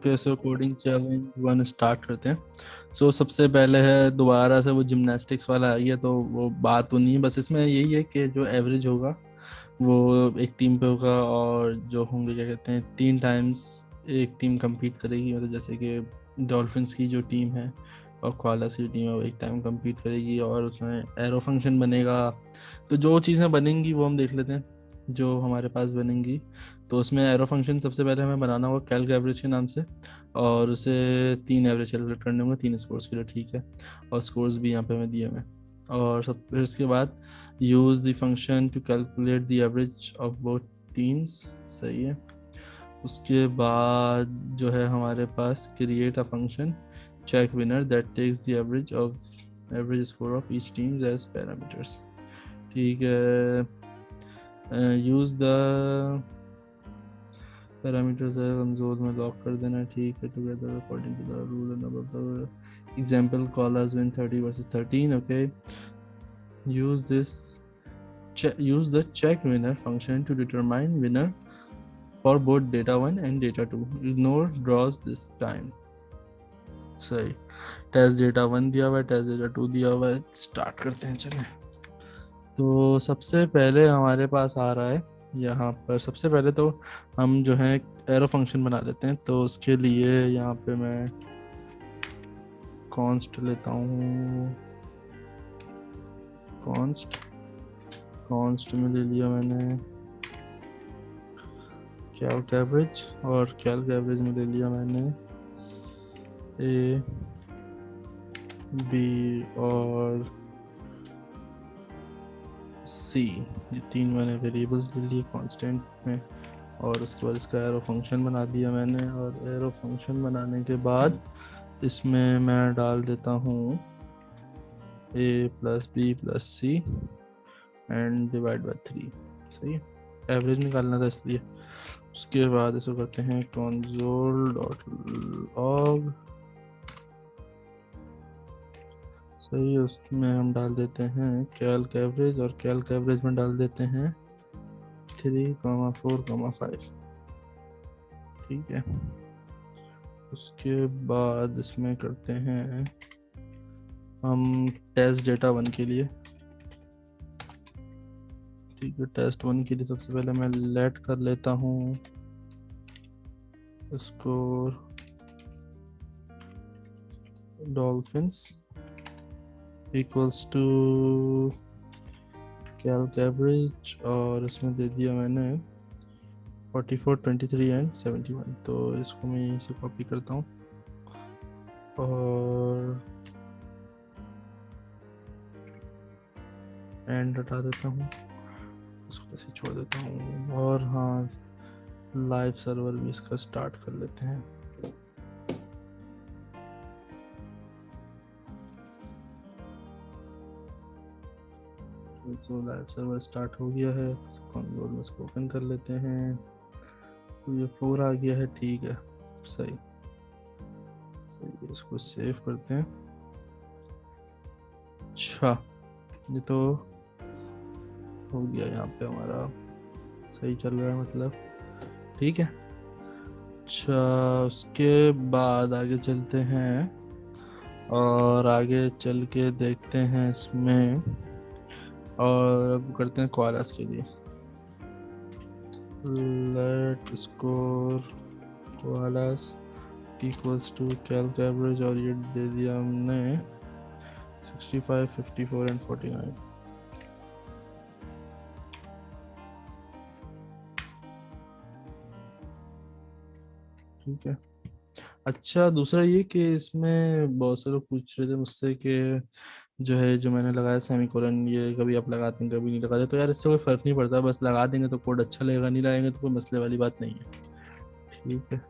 Okay, सो coding challenge one start करते हैं। सो सबसे पहले है दोबारा से वो जिमनास्टिक्स वाला आई है, तो वो बात तो नहीं है, बस इसमें यही है कि जो एवरेज होगा वो एक टीम पे होगा, और जो होंगे क्या कहते हैं 3 टाइम्स एक टीम compete करेगी। मतलब जैसे कि डॉल्फिन्स की जो टीम है और कोआलास की टीम है वो एक टाइम compete करेगी, और उसमें एरो फंक्शन बनेगा। तो जो चीज़ें बनेंगी वो हम देख लेते हैं जो हमारे पास बनेंगी। तो उसमें एरो फंक्शन सबसे पहले हमें बनाना होगा कैल्क एवरेज के नाम से, और उसे 3 एवरेज कैलकुलेट करने होंगे 3 स्कोर्स के लिए, ठीक है। और स्कोर्स भी यहाँ पे हमें दिए हुए हैं। और सब फिर उसके बाद use the function to calculate the average of both teams, सही है। उसके बाद जो है हमारे पास create a function check winner that takes the average score of each teams as parameters, ठीक है। यूज़ द पैरामीटर्स है कंसोल में लॉक कर देना है, ठीक है। Together according to the rule and above example Koalas win 30 versus 13, okay. Use this use the check winner function to determine winner for both data 1 and data 2. Ignore draws this time, सही। Test data 1 दिया हुआ है, test data 2 दिया हुआ है। Start करते हैं, चलें। तो सबसे पहले हमारे पास आ रहा है यहाँ पर, सबसे पहले तो हम जो है एरो फंक्शन बना लेते हैं। तो उसके लिए यहाँ पे मैं कॉन्स्ट लेता हूँ, कॉन्स्ट में ले लिया मैंने कैल्क एवरेज, और कैल्क एवरेज में ले लिया मैंने ए बी और सी, ये 3 मैंने वेरिएबल्स ले लिए कांस्टेंट में। और उसके बाद इसका एरो फंक्शन बना दिया मैंने, और एरो फंक्शन बनाने के बाद इसमें मैं डाल देता हूँ a plus B plus C and divide by 3, सही है। एवरेज निकालना था इसलिए। उसके बाद इसको करते हैं console डॉट लॉग, सही है। उसमें हम डाल देते हैं कैल्क एवरेज, और कैल्क एवरेज में डाल देते हैं 3,4,5, ठीक है। उसके बाद इसमें करते हैं हम टेस्ट डेटा 1 के लिए, ठीक है। टेस्ट 1 के लिए सबसे पहले मैं लेट कर लेता हूँ score dolphins equals to calc average, और इसमें दे दिया मैंने 44, 23 एंड 71। तो इसको मैं यहीं से कॉपी करता हूँ और एंड हटा देता हूँ, इसको ऐसे छोड़ देता हूँ। और हाँ, लाइव सर्वर भी इसका स्टार्ट कर लेते हैं। तो लाइव सर्वर स्टार्ट हो गया है, कंसोल में इसको ओपन कर लेते हैं। तो ये 4 आ गया है, ठीक है, सही सही। इसको सेव करते हैं। अच्छा, ये तो हो गया यहाँ पे हमारा, सही चल रहा है मतलब, ठीक है। अच्छा, उसके बाद आगे चलते हैं और आगे चल के देखते हैं इसमें, और अब करते हैं कोआलास के लिए। Let score koalas equals to calc average, और ये दे दिया हमने 65, 54 एंड 49, ठीक है। अच्छा, दूसरा ये कि इसमें बहुत से लोग पूछ रहे थे मुझसे कि जो है जो मैंने लगाया सेमीकोलन, ये कभी आप लगाते हैं कभी नहीं लगाते। तो यार इससे कोई फर्क नहीं पड़ता, बस लगा देंगे तो कोड अच्छा लगेगा, नहीं लगाएंगे तो कोई मसले वाली बात नहीं है, ठीक है।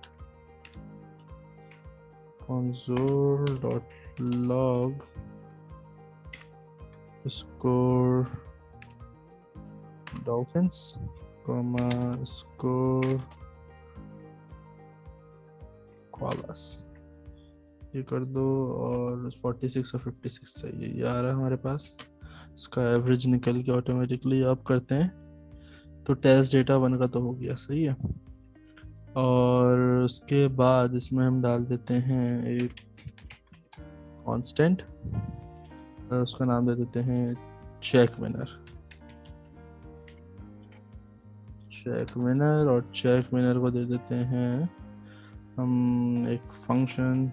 console dot log score dolphins comma score koalas, ये कर दो। और 46 और 56 चाहिए, ये आ रहा है हमारे पास। इसका एवरेज निकल के ऑटोमेटिकली आप करते हैं। तो टेस्ट डेटा 1 का तो हो गया, सही है। और उसके बाद इसमें हम डाल देते हैं एक कांस्टेंट, उसका नाम दे देते हैं चेक विनर। चेक विनर, और चेक विनर को दे देते हैं हम एक फंक्शन,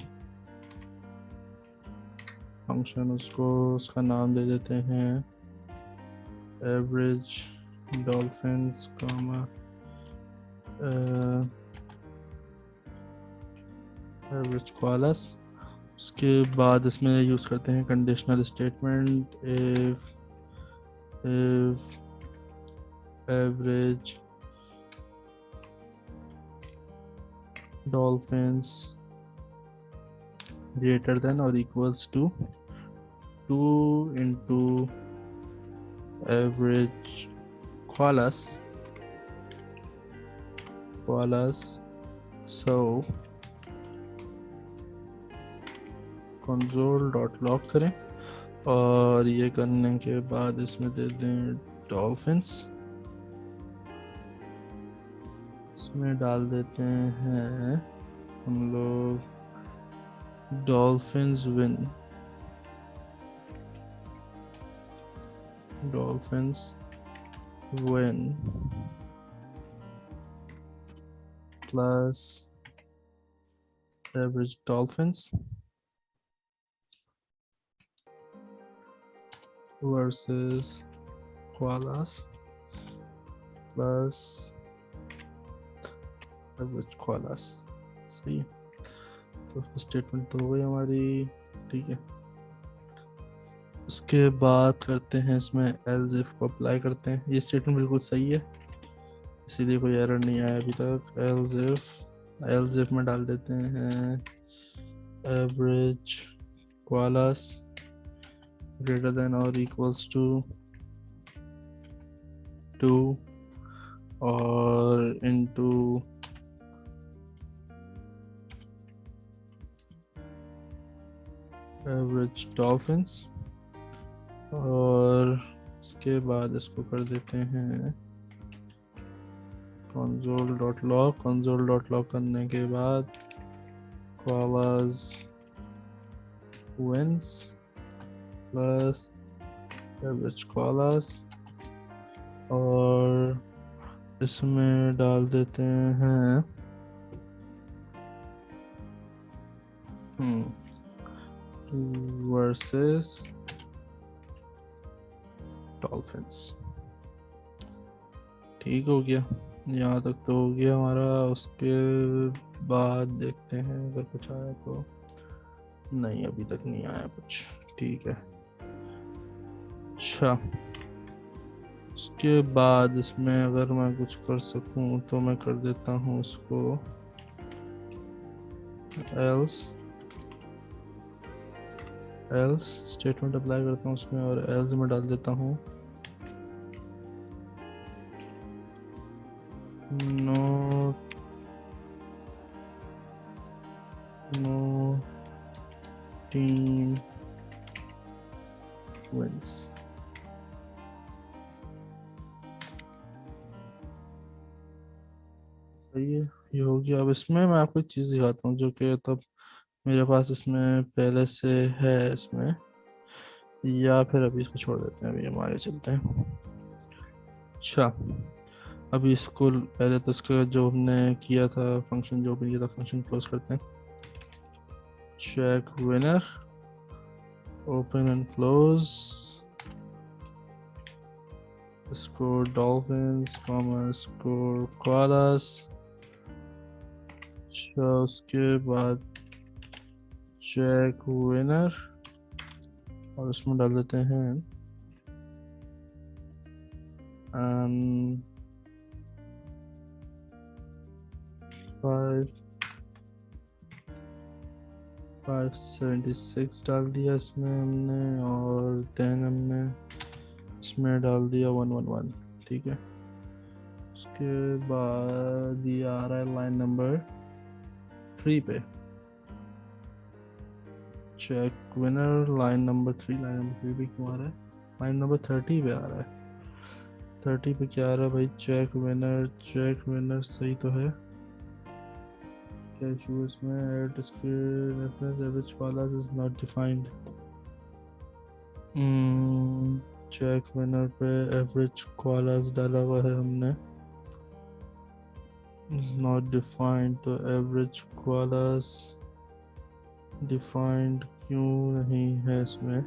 उसको उसका नाम दे देते हैं average dolphins comma average koalas. उसके बाद इसमें यूज़ करते हैं conditional statement, if average dolphins greater than or equals to 2 into average koalas, so console.log करें, और ये करने के बाद इसमें दे दें डॉल्फिन्स, इसमें डाल देते हैं हम लोग dolphins win, plus average dolphins versus koalas plus average koalas. सही है, तो फर्स्ट स्टेटमेंट तो हो गई हमारी, ठीक है। उसके बाद करते हैं इसमें एल्स इफ को अप्लाई करते हैं। ये स्टेटमेंट बिल्कुल सही है, इसीलिए कोई एरर नहीं आया अभी तक। एल्स इफ में डाल देते हैं एवरेज कोआलास ग्रेटर देन और इक्वल्स टू 2 और इनटू एवरेज डॉल्फिन्स, और इसके बाद इसको कर देते हैं console.log करने के बाद koalas wins plus average koalas, और इसमें डाल देते हैं वर्सेस डॉल्फिन्स। ठीक हो गया, यहाँ तक तो हो गया हमारा। उसके बाद देखते हैं अगर कुछ आया तो, नहीं अभी तक नहीं आया कुछ, ठीक है। अच्छा, उसके बाद इसमें अगर मैं कुछ कर सकूं तो मैं कर देता हूँ उसको एल्स स्टेटमेंट अप्लाई करता हूँ उसमें, और एल्स में डाल देता हूँ नो टीम विंस। सही है, ये हो गया। अब इसमें मैं आपको एक चीज़ दिखाता हूँ जो कि तब मेरे पास इसमें पहले से है इसमें, या फिर अभी इसको छोड़ देते हैं, अभी हम आगे चलते हैं। अच्छा, अभी इसको पहले तो इसका जो हमने किया था फंक्शन, जो भी किया था फंक्शन क्लोज करते हैं। Check winner open and close, score dolphins comma score koalas. अच्छा, उसके बाद चेक विनर, और उसमें डाल देते हैं 576 डाल दिया इसमें हमने, और देन हमने इसमें डाल दिया 111, ठीक है। उसके बाद ये आ रहा है लाइन नंबर 3 पे, चेक विनर लाइन नंबर 3 पे क्यों आ रहा है, लाइन नंबर 30 पे आ रहा है। 30 पे क्या आ रहा है भाई, चेक विनर सही तो है, क्या इशू इसमें? At square reference average koalas is not defined. Check winner पे एवरेज कॉलर्स डाला हुआ है हमने, इज नॉट डिफाइंड, तो एवरेज कॉलर्स डिफाइंड क्यों नहीं है इसमें?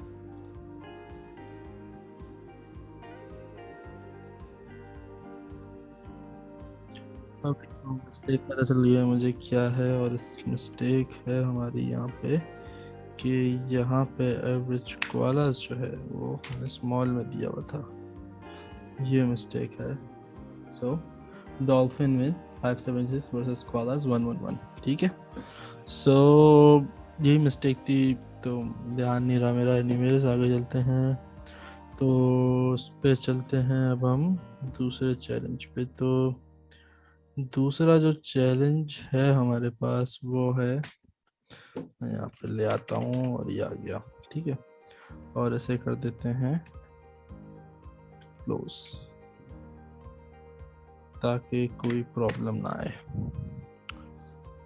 ओके, मिस्टेक पता चल गया है मुझे क्या है, और इस मिस्टेक है हमारी यहाँ पे कि यहाँ पे एवरेज कॉलर्स जो है वो हमें स्मॉल में दिया हुआ था, ये मिस्टेक है। सो डॉल्फिन विन 576 वर्सेस कॉलर्स 111, ठीक है। सो यही मिस्टेक थी, तो ध्यान नहीं रहा मेरा। एनीवेज आगे चलते हैं, तो उस पे चलते हैं अब हम दूसरे चैलेंज पे। तो दूसरा जो चैलेंज है हमारे पास वो है, मैं यहाँ पे ले आता हूँ और ये आ गया, ठीक है। और ऐसे कर देते हैं क्लोज, ताकि कोई प्रॉब्लम ना आए।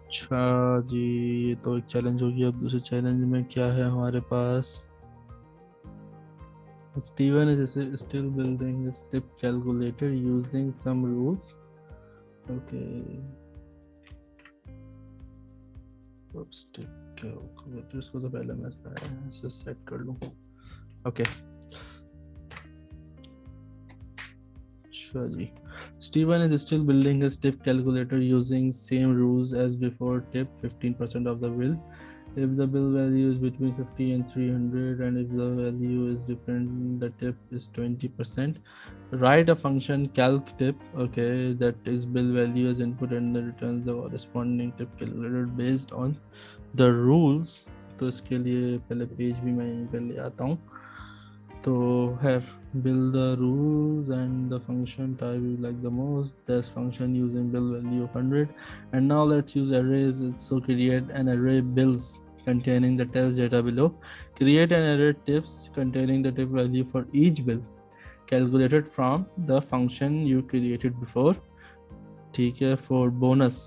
अच्छा जी, ये तो एक चैलेंज हो गया। अब दूसरे चैलेंज में क्या है हमारे पास? Steven is still building a step calculator using some rules. Okay. Step calculator, इसको तो पहले मैं इसे सेट कर लूँ। ओके, अच्छा जी। Steven is still building a step calculator using same rules as before. Tip 15% of the bill if the bill value is between 50 and 300, and if the value is different, the tip is 20%. Write a function calc tip, okay, that takes bill value as input and returns the corresponding tip calculated based on the rules. तो इसके लिए पहले page भी मैं यहीं पर ले आता हूँ। तो है build the rules and the function type you like the most. Test function using bill value of 100. And now let's use arrays. So create an array bills containing the test data below. Create an array tips containing the tip value for each bill calculated from the function you created before. ठीक है, for bonus,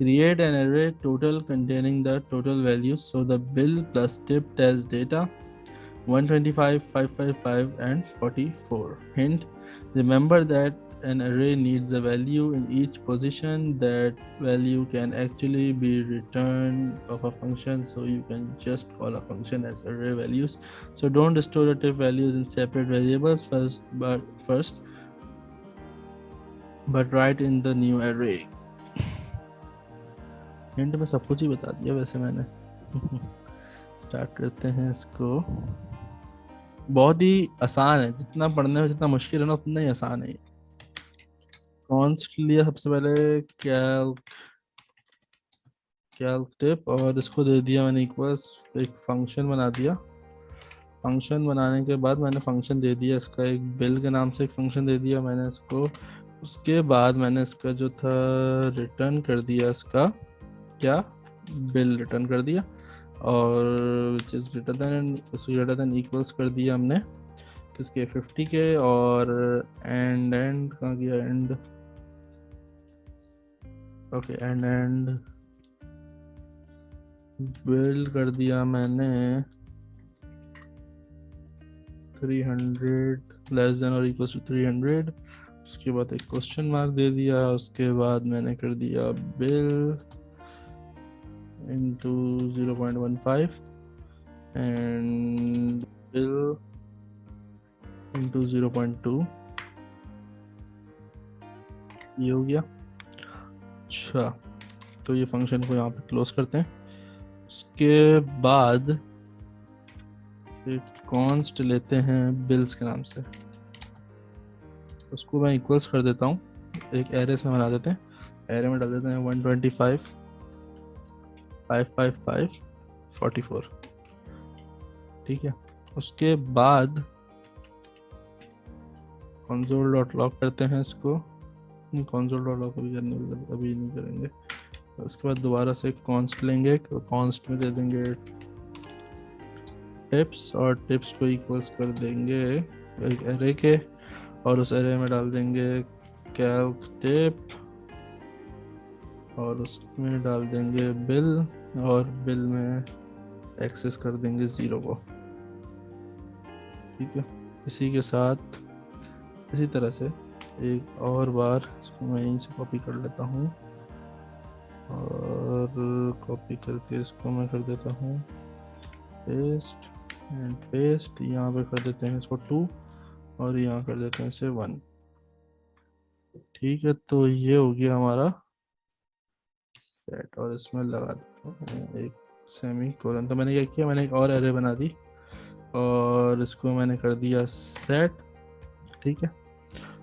create an array total containing the total values. So the bill plus tip test data 125, 555 and 44. Hint, remember that an array needs a value in each position. That value can actually be returned of a function, so you can just call a function as array values. So don't store the tip values in separate variables first, but write in the new array. Hint में सब कुछ ही बता दिया वैसे मैंने। Start करते हैं इसको। बहुत ही आसान है, जितना पढ़ने में जितना मुश्किल है ना उतना ही आसान है। कॉन्स्ट लिया सबसे पहले, कैल्क टिप, और इसको दे दिया मैंने इक्वल्स, एक फंक्शन बना दिया। फंक्शन बनाने के बाद मैंने फंक्शन दे दिया इसका, एक बिल के नाम से एक फंक्शन दे दिया मैंने इसको। उसके बाद मैंने इसका जो था रिटर्न कर दिया, इसका क्या, बिल रिटर्न कर दिया, और which is greater than equals कर दिया हमने किसके, 50 के। और एंड कहाँ गया एंड, ओके, एंड बिल्ड कर दिया मैंने 300 लेस देन और इक्वल्स टू 300। उसके बाद एक क्वेश्चन मार्क दे दिया। उसके बाद मैंने कर दिया bill into 0.15 and bill into 0.2, ये हो गया। अच्छा, तो ये फंक्शन को यहाँ पे क्लोज करते हैं। उसके बाद एक कॉन्स्ट लेते हैं बिल्स के नाम से, उसको मैं इक्वल्स कर देता हूँ, एक एरे में बना देते हैं। एरे में डाल देते हैं 125, 555, 44, ठीक है। उसके बाद console.log करते हैं इसको, नहीं console.log अभी नहीं करेंगे। उसके बाद दोबारा से कॉन्स्ट लेंगे, कॉन्स्ट में दे देंगे टिप्स, और टिप्स को इक्वल्स कर देंगे एक एरे के, और उस एरे में डाल देंगे कैल्क टिप और उसमें डाल देंगे बिल, और बिल में एक्सेस कर देंगे 0 को। ठीक है, इसी के साथ इसी तरह से एक और बार इसको मैं यहीं से कॉपी कर लेता हूँ, और कॉपी करके इसको मैं कर देता हूँ पेस्ट एंड पेस्ट। यहाँ पे कर देते हैं इसको 2, और यहाँ कर देते हैं इसे 1। ठीक है, तो ये हो गया हमारा सेट, और इसमें लगा देता हूँ एक सेमी कोलन। तो मैंने क्या किया, मैंने एक और एरे बना दी और इसको मैंने कर दिया सेट। ठीक है,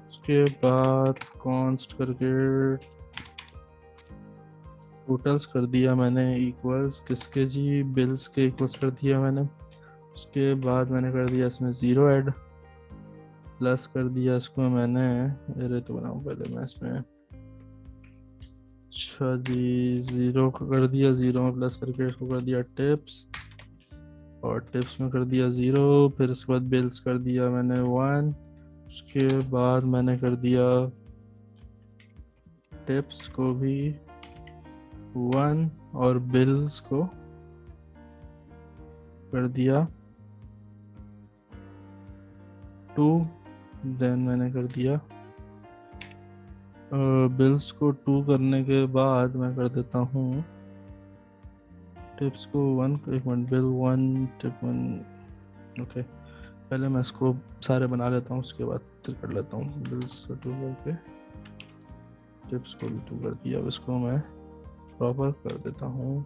उसके बाद कॉन्स्ट करके टोटल्स कर दिया मैंने इक्वल्स किसके जी, बिल्स के इक्वल्स कर दिया मैंने। उसके बाद मैंने कर दिया इसमें 0 ऐड, प्लस कर दिया इसको मैंने, अरे तो बनाऊँ पहले मैं इसमें, अच्छा जी 0 को कर दिया, 0 में प्लस करके इसको कर दिया टिप्स, और टिप्स में कर दिया 0। फिर उसके बाद बिल्स कर दिया मैंने 1। उसके बाद मैंने कर दिया टिप्स को भी 1, और बिल्स को कर दिया 2। देन मैंने कर दिया बिल्स को 2 करने के बाद मैं कर देता हूँ टिप्स को 1। एक मिनट, बिल 1 टिप 1। ओके, पहले मैं इसको सारे बना लेता हूँ, उसके बाद फिर कर लेता हूँ। बिल्स को 2 करके टिप्स को भी 2 कर दिया। अब इसको मैं प्रॉपर कर देता हूँ।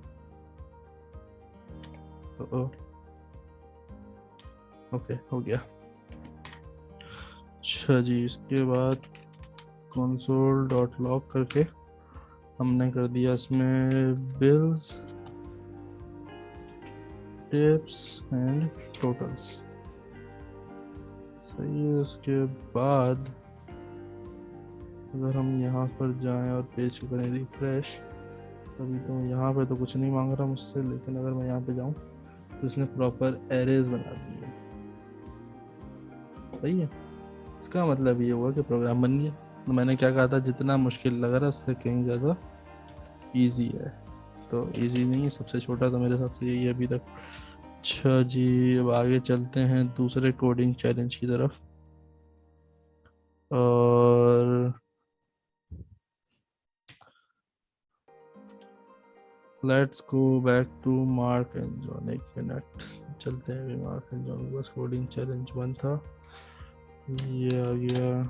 ओके, हो गया। अच्छा जी, इसके बाद कंसोल डॉट लॉग करके हमने कर दिया इसमें बिल्स टिप्स एंड टोटल्स। सही है। उसके बाद अगर हम यहाँ पर जाएं और पेज को करें रिफ्रेश, अभी तो यहाँ पे तो कुछ नहीं मांग रहा मुझसे, लेकिन अगर मैं यहाँ पे जाऊँ तो इसने प्रॉपर एरेज बना दी है। सही है, इसका मतलब ये हुआ कि प्रोग्राम बन गया। तो मैंने क्या कहा था, जितना मुश्किल लग रहा है उससे कहीं ज़्यादा इजी है। तो इजी नहीं है, सबसे छोटा तो मेरे हिसाब से यही है अभी तक। अच्छा जी, अब आगे चलते हैं दूसरे कोडिंग चैलेंज की तरफ। और let's go back to Mark and John. एक मिनट, चलते हैं अभी मार्क एंड जॉन। बस कोडिंग चैलेंज 1 था, ये आ गया।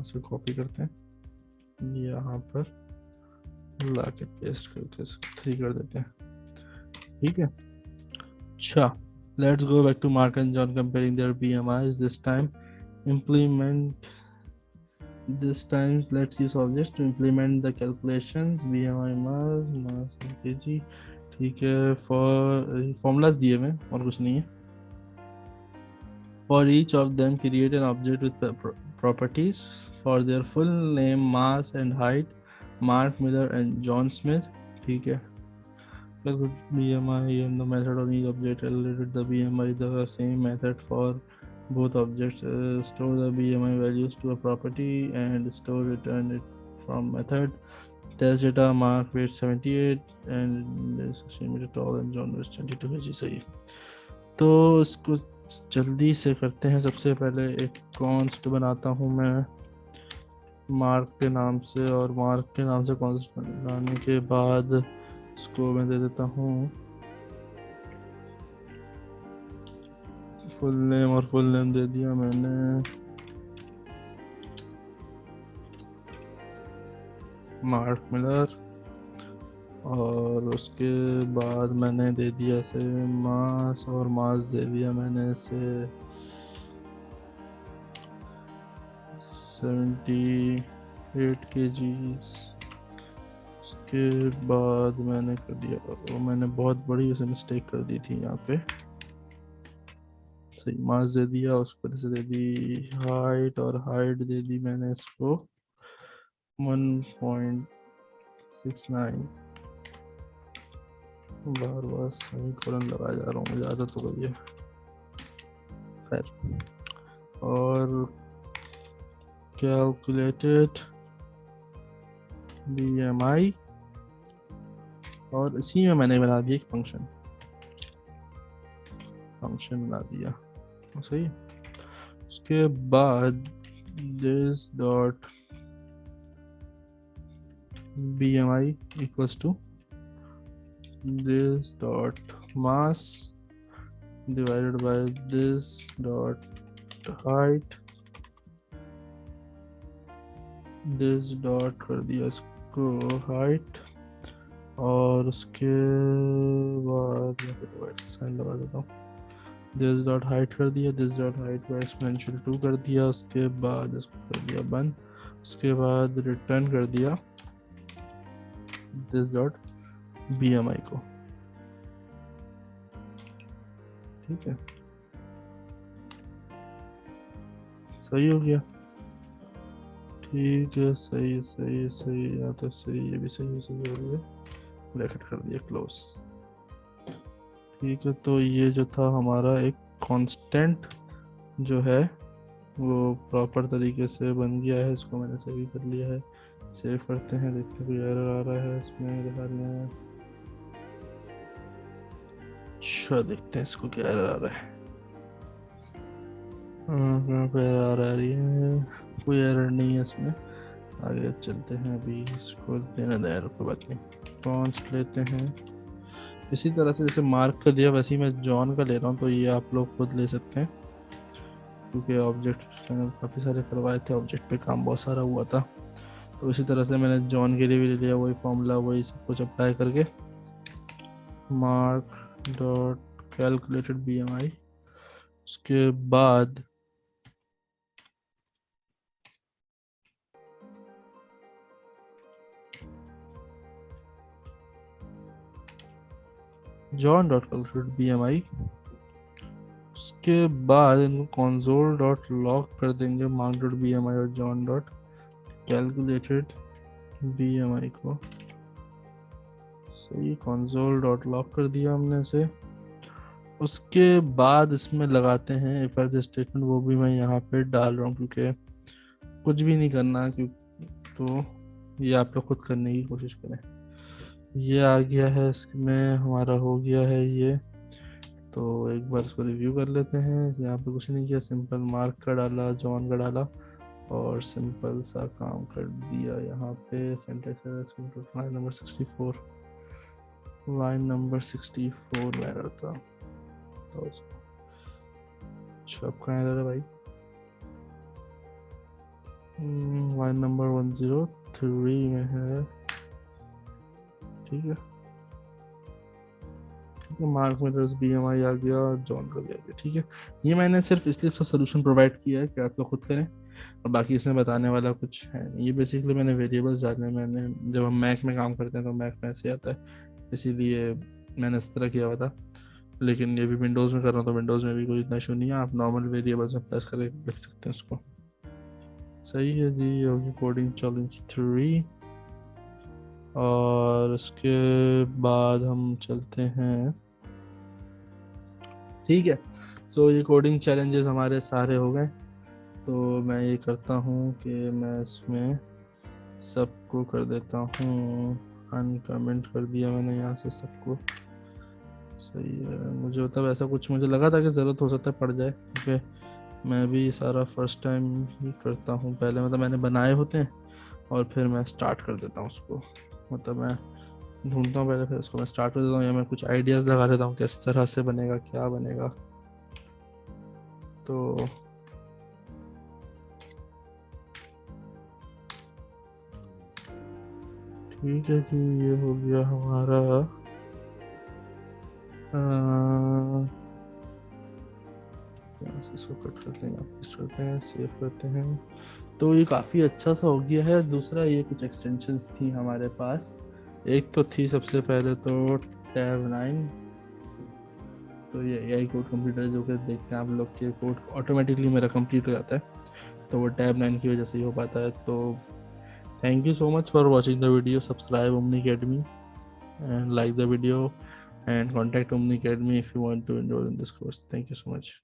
इसको कॉपी करते हैं, यहाँ पर ला के पेस्ट करके 3 कर देते हैं। ठीक है, अच्छा let's go back to Mark and John comparing their BMIs। This time let's use objects to implement the calculations। BMI mass kg। ठीक है, फॉर्मूलाज दिए हुए और कुछ नहीं है। For each of them create an object with properties for their full name, mass and height, Mark Miller and John Smith। ठीक है, calculate BMI and the method on each object related the BMI the same method for both objects। Store the BMI values to a property and store return it from method। Test data, Mark weight 78 and 16 meter tall and John was 22 kg। सही। तो इसको जल्दी से करते हैं। सबसे पहले एक कॉन्स्ट बनाता हूँ मैं मार्क के नाम से, और मार्क के नाम से कॉन्स्ट बनाने के बाद इसको मैं दे देता हूँ फुल नेम, और फुल नेम दे दिया मैंने मार्क मिलर। और उसके बाद मैंने दे दिया इसे मास, और मास दे दिया मैंने इसे 78 kg। उसके बाद मैंने कर दिया, वो मैंने बहुत बड़ी उसे मिस्टेक कर दी थी यहाँ पे। सही, मास दे दिया, उसको से दे दी हाइट, और हाइट दे दी मैंने इसको 1.5 69 बार बार सही कॉलन लगाया जा रहा हूँ, मुझे आदत हो गई है। खैर, और कैलकुलेटेड BMI, और इसी में मैंने बना दिया एक फंक्शन बना दिया, सही। उसके बाद this dot BMI equals to this dot mass divided by this dot height, this dot कर दिया इसको height, और उसके बाद साइन लगा देता हूँ, this dot height कर दिया, this dot height को exponential 2 कर दिया, उसके बाद इसको कर दिया बंद, उसके बाद रिटर्न कर दिया this dot BMI को, ठीक है। सही हो गया, ठीक है, सही सही सही, या तो सही, ये भी सही सही हो गया, ब्रैकेट कर दिया क्लोज, ठीक है। तो ये जो था हमारा एक कांस्टेंट जो है वो प्रॉपर तरीके से बन गया है, इसको मैंने सही कर लिया है। सेव करते हैं, देखते हैं कोई एरर आ रहा है इसमें, दिखा रहे हैं। अच्छा, देखते हैं इसको क्या एरर आ रहा है। पे एरर आ रही है, कोई एरर नहीं है इसमें, आगे चलते हैं। अभी इसको देने दें, एरर, कोई बात नहीं। कॉन्स्ट लेते हैं इसी तरह से जैसे मार्क का दिया वैसे ही मैं जॉन का ले रहा हूँ, तो ये आप लोग खुद ले सकते हैं, क्योंकि ऑब्जेक्ट मैंने काफ़ी सारे करवाए थे, ऑब्जेक्ट पे काम बहुत सारा हुआ था, तो इसी तरह से मैंने जॉन के लिए भी ले लिया, वही फॉर्मूला, वही सब कुछ अप्लाई करके। मार्क डॉट कैलकुलेटेड BMI, उसके बाद जॉन डॉट कैलकुलेटेड BMI, उसके बाद इनको कंसोल डॉट लॉग कर देंगे मार्क डॉट BMI और जॉन डॉट कैलकुलेटेड BMI को, सही। कंसोल डॉट लॉग कर दिया हमने इसे। उसके बाद इसमें लगाते हैं इफ एल्स स्टेटमेंट, वो भी मैं यहाँ पे डाल रहा हूँ क्योंकि कुछ भी नहीं करना, क्यों तो ये आप लोग खुद करने की कोशिश करें। ये आ गया है, इसमें हमारा हो गया है ये, तो एक बार इसको रिव्यू कर लेते हैं। यहाँ पे कुछ नहीं किया, सिंपल मार्क का डाला, जॉन का डाला, और सिंपल सा काम कर दिया। यहाँ पे सेंटेक्स लाइन नंबर 64, लाइन नंबर 64 में एरर था, तो उसको अच्छा अब कहाँ एरर है भाई, लाइन नंबर 103 में है, ठीक है। मार्क में BMI आ गया, जॉन का भी आ गया, ठीक है। ये मैंने सिर्फ इसलिए इसका सोल्यूशन प्रोवाइड किया है कि आप लोग खुद करें, और बाकी इसमें बताने वाला कुछ है नहीं। ये बेसिकली मैंने वेरिएबल्स डालने, मैंने जब हम मैक में काम करते हैं तो मैक में ऐसे आता है, इसीलिए मैंने इस तरह किया हुआ था। लेकिन ये भी विंडोज़ में कर रहा हूँ, तो विंडोज़ में भी कोई इतना इशू नहीं है, आप नॉर्मल वेरिएबल्स में प्रेस करके लिख सकते हैं उसको। सही है जी, होगी कोडिंग चैलेंज 3, और उसके बाद हम चलते हैं, ठीक है। सो ये कोडिंग चैलेंजेस हमारे सारे हो गए, तो मैं ये करता हूँ कि मैं इसमें सबको कर देता हूँ अनकमेंट कर दिया मैंने यहाँ से सबको, सही है। मुझे मतलब ऐसा कुछ मुझे लगा था कि ज़रूरत हो सकता है पड़ जाए, क्योंकि मैं भी सारा फर्स्ट टाइम ही करता हूँ। पहले मतलब मैंने बनाए होते हैं और फिर मैं स्टार्ट कर देता हूँ उसको, मतलब मैं ढूंढता हूँ पहले, फिर उसको मैं स्टार्ट कर देता हूँ, या मैं कुछ आइडियाज़ लगा देता हूँ किस तरह से बनेगा, क्या बनेगा। तो ठीक है जी, ये हो गया हमारा इसको कट कर लेंगे, पेस्ट करते हैं, सेव करते हैं। तो ये काफ़ी अच्छा सा हो गया है। दूसरा, ये कुछ एक्सटेंशंस थी हमारे पास, एक तो थी सबसे पहले तो टैब 9, तो ये AI कोड कंप्लीटर जो कि देखते हैं आप लोग के कोड ऑटोमेटिकली मेरा कंप्लीट हो जाता है, तो वो टैब 9 की वजह से ही हो पाता है। तो Thank you so much for watching the video. Subscribe Omni Academy and like the video, and contact Omni Academy if you want to enroll in this course. Thank you so much.